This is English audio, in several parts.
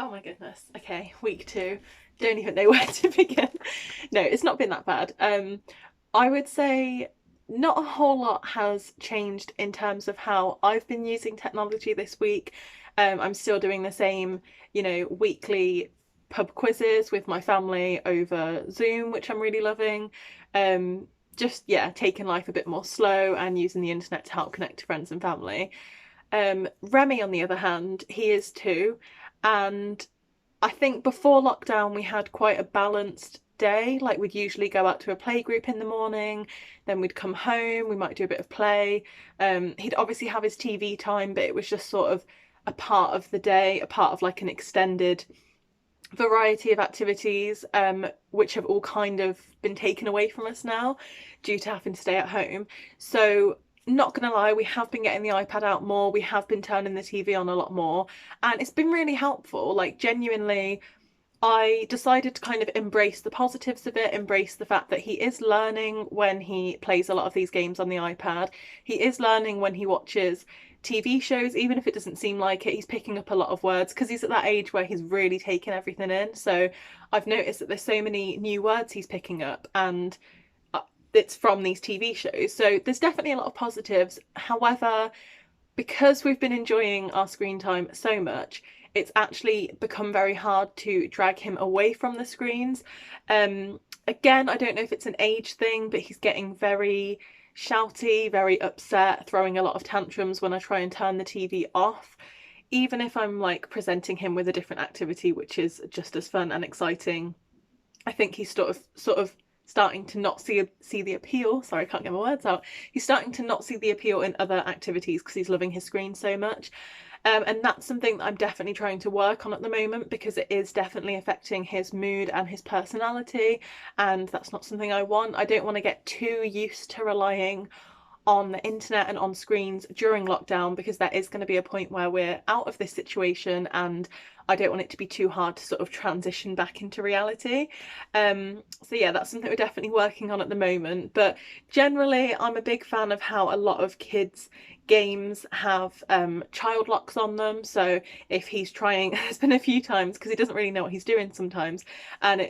Oh my goodness. Okay, week 2. Don't even know where to begin. No, it's not been that bad. I would say not a whole lot has changed in terms of how I've been using technology this week. I'm still doing the same, weekly pub quizzes with my family over Zoom, which I'm really loving. Um, just yeah, taking life a bit more slow and using the internet to help connect to friends and family. Remy, on the other hand, he is too, and I think before lockdown we had quite a balanced day. Like we'd usually go out to a play group in the morning, then we'd come home, we might do a bit of play. He'd obviously have his TV time, but it was just sort of a part of the day, a part of like an extended variety of activities, which have all kind of been taken away from us now due to having to stay at home. So not gonna lie, we have been getting the iPad out more, we have been turning the TV on a lot more, and it's been really helpful. Like genuinely, I decided to kind of embrace the positives of it, embrace the fact that he is learning when he plays a lot of these games on the iPad. He is learning when he watches TV shows, even if it doesn't seem like it. He's picking up a lot of words because he's at that age where he's really taking everything in. So I've noticed that there's so many new words he's picking up, and it's from these TV shows. So there's definitely a lot of positives. However, because we've been enjoying our screen time so much, it's actually become very hard to drag him away from the screens. Again, I don't know if it's an age thing, but he's getting very shouty, very upset, throwing a lot of tantrums when I try and turn the TV off. Even if I'm like presenting him with a different activity, which is just as fun and exciting, I think he's sort of starting to not see the appeal. Sorry, I can't get my words out. He's starting to not see the appeal in other activities because he's loving his screen so much. And that's something that I'm definitely trying to work on at the moment, because it is definitely affecting his mood and his personality, and that's not something I want. I don't want to get too used to relying on the internet and on screens during lockdown, because there is going to be a point where we're out of this situation, and I don't want it to be too hard to sort of transition back into reality. So yeah, that's something we're definitely working on at the moment. But generally, I'm a big fan of how a lot of kids games have child locks on them. So if he's trying, there's been a few times because he doesn't really know what he's doing sometimes, and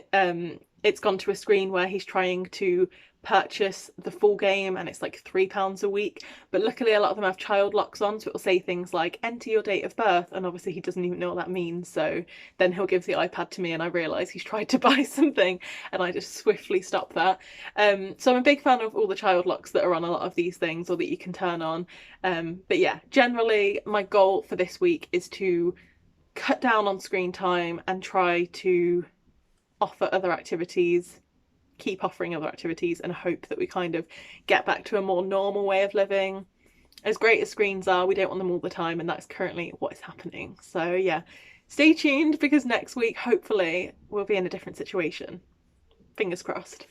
it's gone to a screen where he's trying to purchase the full game and it's like £3 a week, but luckily a lot of them have child locks on, so it'll say things like enter your date of birth, and obviously he doesn't even know what that means. So then he'll give the iPad to me and I realise he's tried to buy something, and I just swiftly stop that. So I'm a big fan of all the child locks that are on a lot of these things, or that you can turn on. But yeah, generally my goal for this week is to cut down on screen time and try to offer other activities, keep offering other activities, and hope that we kind of get back to a more normal way of living. As great as screens are, we don't want them all the time, and that's currently what is happening. So yeah, stay tuned, because next week hopefully we'll be in a different situation. Fingers crossed.